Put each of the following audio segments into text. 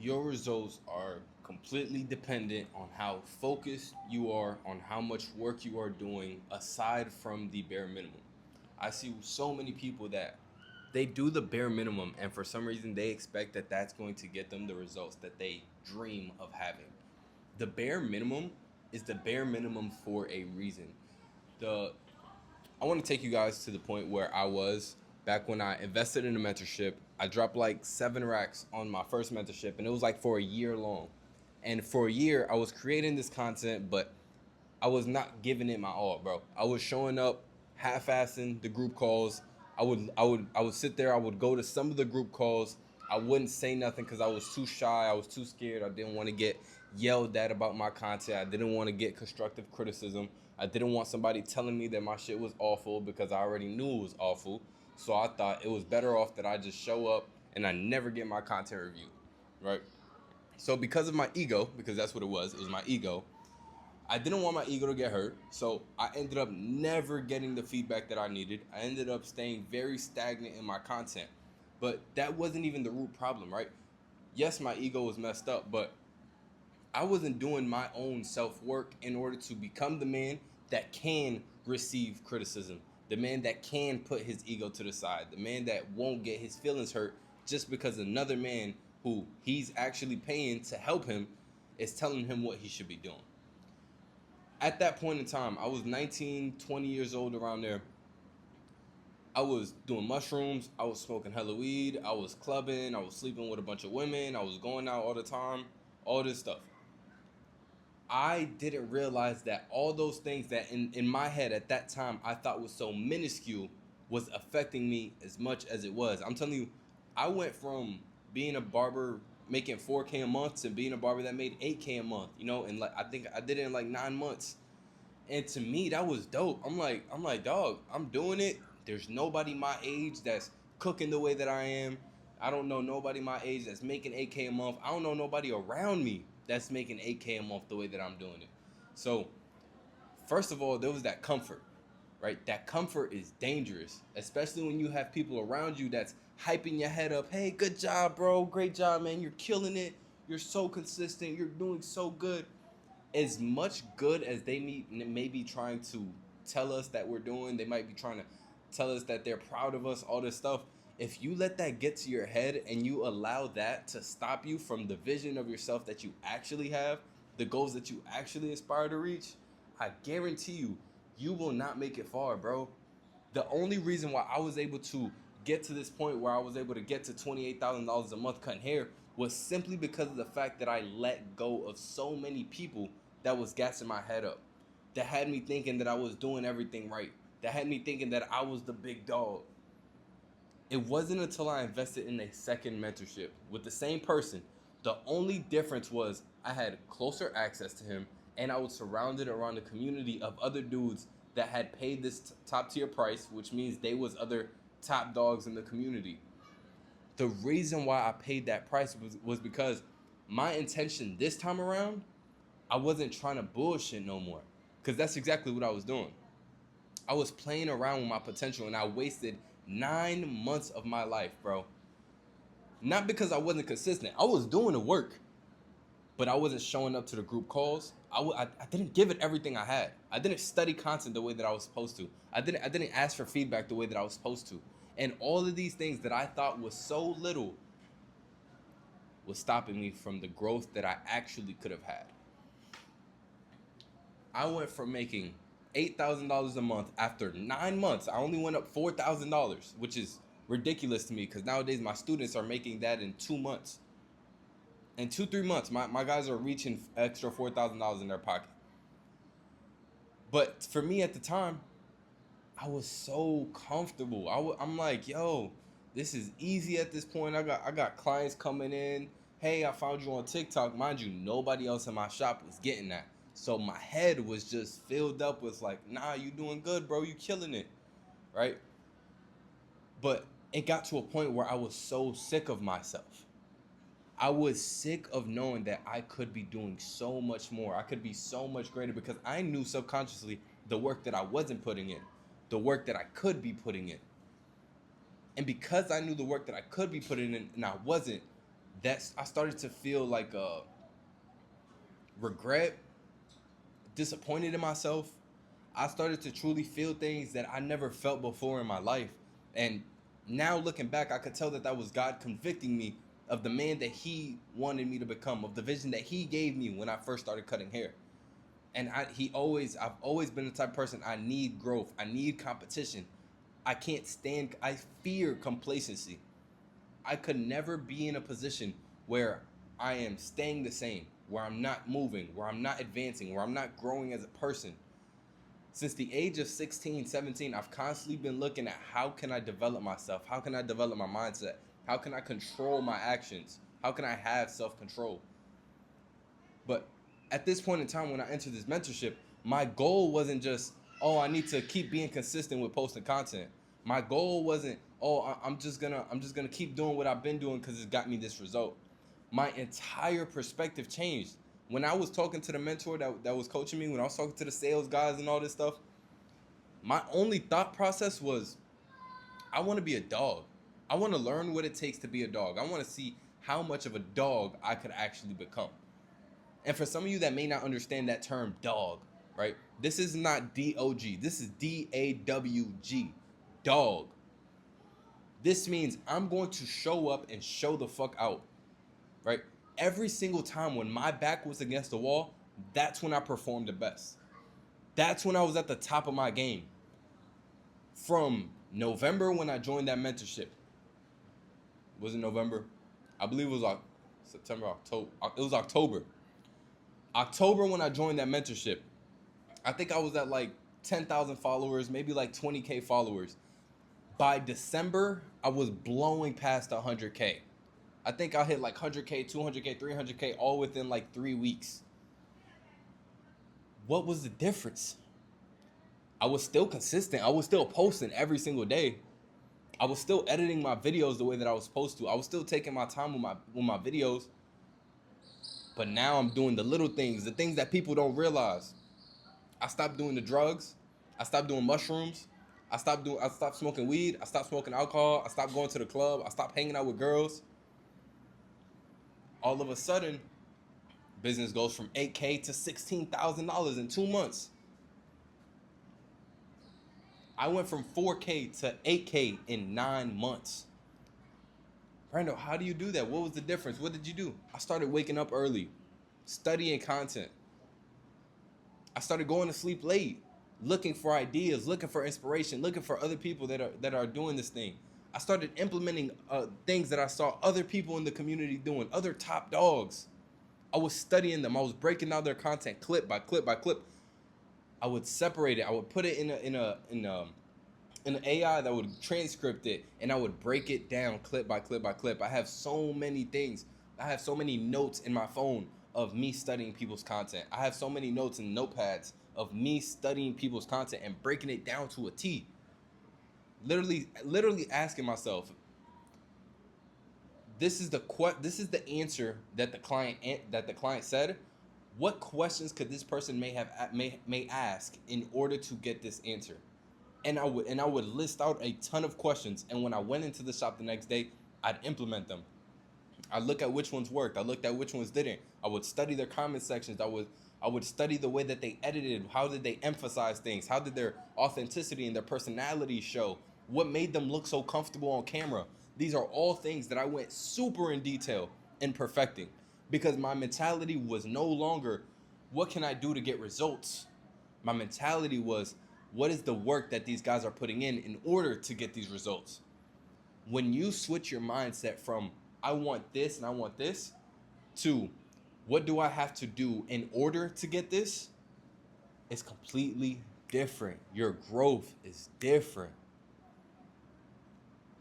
Your results are completely dependent on how focused you are, on how much work you are doing aside from the bare minimum. I see so many people that they do the bare minimum, and for some reason they expect that that's going to get them the results that they dream of having. The bare minimum is the bare minimum for a reason. The I want to take you guys to the point where I was back when I invested in a mentorship. I dropped like 7 racks on my first mentorship, and it was like for a year long. And for a year, I was creating this content, but I was not giving it my all, bro. I was showing up, half-assing the group calls. I would sit there. I would go to some of the group calls. I wouldn't say nothing because I was too shy. I was too scared. I didn't want to get yelled at about my content. I didn't want to get constructive criticism. I didn't want somebody telling me that my shit was awful because I already knew it was awful. So I thought it was better off that I just show up and I never get my content reviewed, right? So because of my ego, because that's what it was my ego. I didn't want my ego to get hurt, so I ended up never getting the feedback that I needed. I ended up staying very stagnant in my content. But that wasn't even the root problem, right? Yes, my ego was messed up, but I wasn't doing my own self work in order to become the man that can receive criticism, the man that can put his ego to the side, the man that won't get his feelings hurt just because another man who he's actually paying to help him is telling him what he should be doing. At that point in time, I was 19, 20 years old around there. I was doing mushrooms, I was smoking hella weed, I was clubbing, I was sleeping with a bunch of women, I was going out all the time, all this stuff. I didn't realize that all those things that in my head at that time I thought was so minuscule was affecting me as much as it was. I'm telling you, I went from being a barber making 4K a month to being a barber that made 8K a month, and like I think I did it in like 9 months. And to me, that was dope. I'm like, dog, I'm doing it. There's nobody my age that's cooking the way that I am. I don't know nobody my age that's making 8K a month. I don't know nobody around me that's making 8K a month the way that I'm doing it. So, first of all, there was that comfort, right? That comfort is dangerous, especially when you have people around you that's hyping your head up. Hey, good job, bro. Great job, man. You're killing it. You're so consistent. You're doing so good. As much good as they may be trying to tell us that we're doing, they might be trying to tell us that they're proud of us, all this stuff. If you let that get to your head and you allow that to stop you from the vision of yourself that you actually have, the goals that you actually aspire to reach, I guarantee you, you will not make it far, bro. The only reason why I was able to get to this point where I was able to get to $28,000 a month cutting hair was simply because of the fact that I let go of so many people that was gassing my head up, that had me thinking that I was doing everything right, that had me thinking that I was the big dog. It wasn't until I invested in a second mentorship with the same person. The only difference was I had closer access to him and I was surrounded around a community of other dudes that had paid this top tier price, which means they was other top dogs in the community. The reason why I paid that price was because my intention this time around, I wasn't trying to bullshit no more. Because that's exactly what I was doing. I was playing around with my potential and I wasted 9 months of my life, bro. Not because I wasn't consistent. I was doing the work, but I wasn't showing up to the group calls. I didn't give it everything I had. I didn't study content the way that I was supposed to. I didn't ask for feedback the way that I was supposed to. And all of these things that I thought was so little was stopping me from the growth that I actually could have had. I went from making $8,000 a month after 9 months. I only went up $4,000, which is ridiculous to me because nowadays my students are making that in 2 months. In 2, 3 months, my guys are reaching extra $4,000 in their pocket. But for me at the time, I was so comfortable. I'm like, yo, this is easy at this point. I got clients coming in. Hey, I found you on TikTok. Mind you, nobody else in my shop was getting that. So my head was just filled up with like, nah, you doing good, bro. You killing it, right? But it got to a point where I was so sick of myself. I was sick of knowing that I could be doing so much more. I could be so much greater because I knew subconsciously the work that I wasn't putting in, the work that I could be putting in. And because I knew the work that I could be putting in and I wasn't, that's I started to feel like a regret, disappointed in myself. I started to truly feel things that I never felt before in my life. And now looking back, I could tell that that was God convicting me of the man that he wanted me to become, of the vision that he gave me when I first started cutting hair. And I've always been the type of person, I need growth. I need competition. I fear complacency. I could never be in a position where I am staying the same, where I'm not moving, where I'm not advancing, where I'm not growing as a person. Since the age of 16, 17, I've constantly been looking at how can I develop myself? How can I develop my mindset? How can I control my actions? How can I have self-control? But at this point in time when I entered this mentorship, my goal wasn't just, oh, I need to keep being consistent with posting content. My goal wasn't, oh, I'm just gonna keep doing what I've been doing because it's got me this result. My entire perspective changed. When I was talking to the mentor that was coaching me, when I was talking to the sales guys and all this stuff, my only thought process was, I want to be a dog. I want to learn what it takes to be a dog. I want to see how much of a dog I could actually become. And for some of you that may not understand that term dog, right? This is not D-O-G. This is D-A-W-G. Dog. This means I'm going to show up and show the fuck out, right? Every single time when my back was against the wall, that's when I performed the best. That's when I was at the top of my game. From November when I joined that mentorship. Was it November? I believe it was like September, October. It was October. October when I joined that mentorship. I think I was at like 10,000 followers, maybe like 20K followers. By December, I was blowing past 100K. I think I hit like 100K, 200K, 300K all within like 3 weeks. What was the difference? I was still consistent. I was still posting every single day. I was still editing my videos the way that I was supposed to. I was still taking my time with my videos. But now I'm doing the little things, the things that people don't realize. I stopped doing the drugs. I stopped doing mushrooms. I stopped smoking weed. I stopped smoking alcohol. I stopped going to the club. I stopped hanging out with girls. All of a sudden, business goes from $8K to $16,000 in 2 months. I went from 4K to 8K in 9 months. Brando, how do you do that? What was the difference? What did you do? I started waking up early, studying content. I started going to sleep late, looking for ideas, looking for inspiration, looking for other people that are doing this thing. I started implementing things that I saw other people in the community doing, other top dogs. I was studying them. I was breaking down their content clip by clip by clip. I would separate it. I would put it in an AI that would transcript it, and I would break it down clip by clip by clip. I have so many things. I have so many notes in my phone of me studying people's content. I have so many notes and notepads of me studying people's content and breaking it down to a T. Literally asking myself, this is the answer that the client said. What questions could this person may ask in order to get this answer? And I would list out a ton of questions, and when I went into the shop the next day, I'd implement them. I'd look at which ones worked. I looked at which ones didn't. I would study their comment sections. I would study the way that they edited. How did they emphasize things? How did their authenticity and their personality show? What made them look so comfortable on camera? These are all things that I went super in detail in perfecting, because my mentality was no longer, what can I do to get results? My mentality was, what is the work that these guys are putting in order to get these results? When you switch your mindset from, I want this and I want this, to, what do I have to do in order to get this? It's completely different. Your growth is different.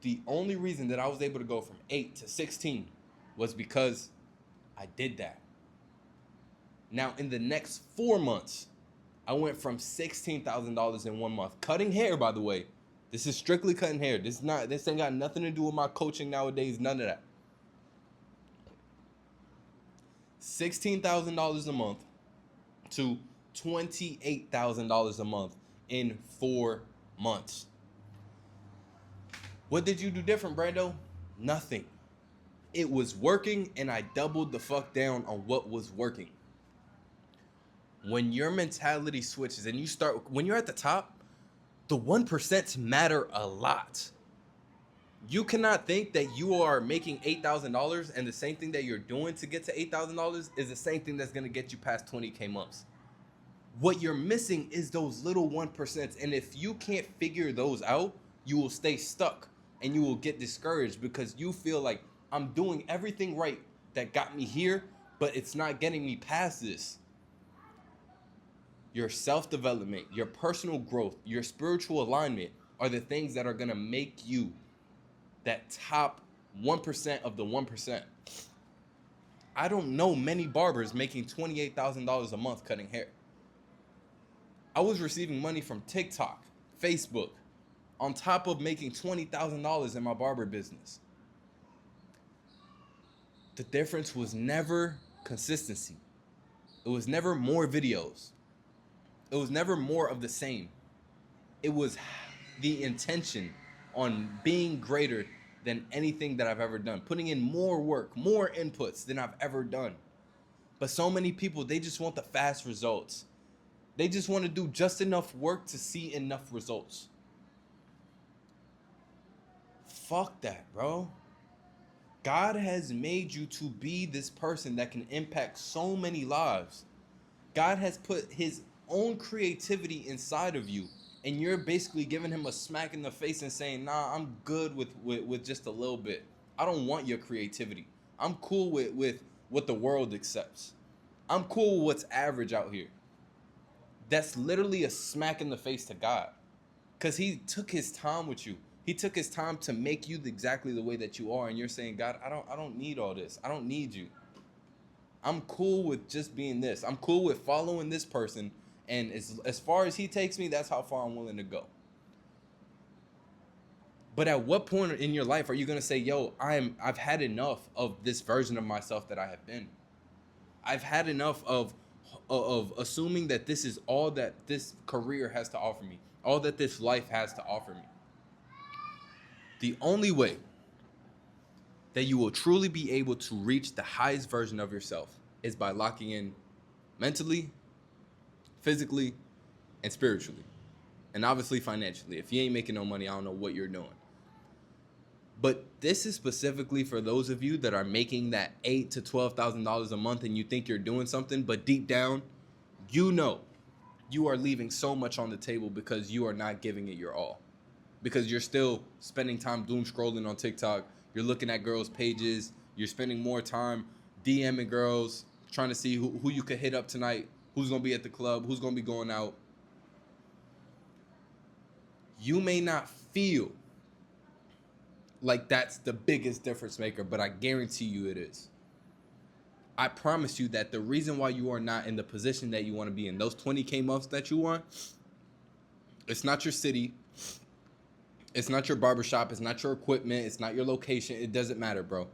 The only reason that I was able to go from 8 to 16 was because I did that. Now, in the next 4 months, I went from $16,000 in 1 month. Cutting hair, by the way. This is strictly cutting hair. This ain't got nothing to do with my coaching nowadays, none of that. $16,000 a month to $28,000 a month in 4 months. What did you do different, Brando? Nothing. It was working, and I doubled the fuck down on what was working. When your mentality switches and you start, when you're at the top, the 1% matter a lot. You cannot think that you are making $8,000 and the same thing that you're doing to get to $8,000 is the same thing that's going to get you past 20K months. What you're missing is those little 1%. And if you can't figure those out, you will stay stuck and you will get discouraged because you feel like I'm doing everything right that got me here, but it's not getting me past this. Your self-development, your personal growth, your spiritual alignment are the things that are going to make you that top 1% of the 1%. I don't know many barbers making $28,000 a month cutting hair. I was receiving money from TikTok, Facebook, on top of making $20,000 in my barber business. The difference was never consistency. It was never more videos. It was never more of the same. It was the intention on being greater than anything that I've ever done, putting in more work, more inputs than I've ever done. But so many people, they just want the fast results. They just want to do just enough work to see enough results. Fuck that, bro. God has made you to be this person that can impact so many lives. God has put his own creativity inside of you, and you're basically giving him a smack in the face and saying, nah, I'm good with just a little bit. I don't want your creativity. I'm cool with what the world accepts. I'm cool with what's average out here. That's literally a smack in the face to God, because he took his time with you. He took his time to make you exactly the way that you are, and you're saying, God, I don't need all this. I don't need you. I'm cool with just being this. I'm cool with following this person, and as far as he takes me, that's how far I'm willing to go. But at what point in your life are you gonna say, yo, I've had enough of this version of myself that I have been. I've had enough of assuming that this is all that this career has to offer me, all that this life has to offer me. The only way that you will truly be able to reach the highest version of yourself is by locking in mentally, physically, and spiritually. And obviously financially. If you ain't making no money, I don't know what you're doing. But this is specifically for those of you that are making that $8,000 to $12,000 a month and you think you're doing something, but deep down, you know you are leaving so much on the table because you are not giving it your all. Because you're still spending time doom scrolling on TikTok. You're looking at girls' pages. You're spending more time DMing girls, trying to see who you could hit up tonight, who's going to be at the club, who's going to be going out. You may not feel like that's the biggest difference maker, but I guarantee you it is. I promise you that the reason why you are not in the position that you want to be in, those 20K months that you want, it's not your city. It's not your barbershop. It's not your equipment. It's not your location. It doesn't matter, bro.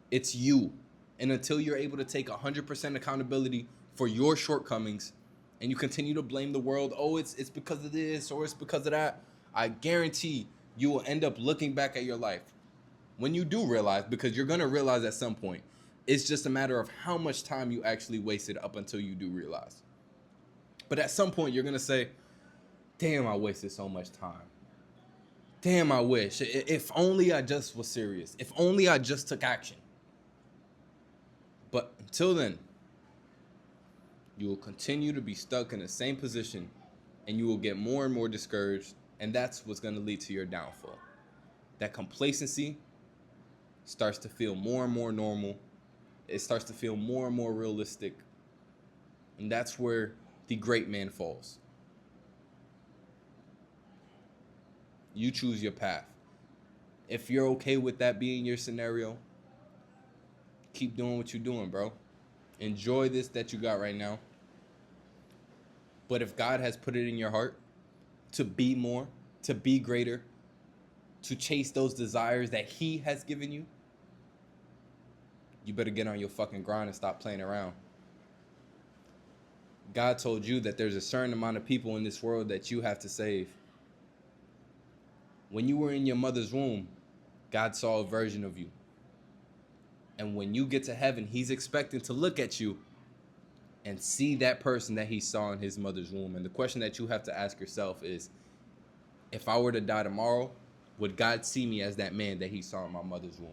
It's you. And until you're able to take 100% accountability for your shortcomings and you continue to blame the world, oh, it's because of this or it's because of that, I guarantee you will end up looking back at your life. When you do realize, because you're going to realize at some point, it's just a matter of how much time you actually wasted up until you do realize. But at some point, you're going to say, damn, I wasted so much time. Damn, I wish. If only I just was serious. If only I just took action. But until then, you will continue to be stuck in the same position and you will get more and more discouraged. And that's what's going to lead to your downfall. That complacency starts to feel more and more normal. It starts to feel more and more realistic. And that's where the great man falls. You choose your path. If you're okay with that being your scenario, keep doing what you're doing, bro. Enjoy this that you got right now. But if God has put it in your heart to be more, to be greater, to chase those desires that he has given you, you better get on your fucking grind and stop playing around. God told you that there's a certain amount of people in this world that you have to save. When you were in your mother's womb, God saw a version of you. And when you get to heaven, he's expecting to look at you and see that person that he saw in his mother's womb. And the question that you have to ask yourself is, if I were to die tomorrow, would God see me as that man that he saw in my mother's womb?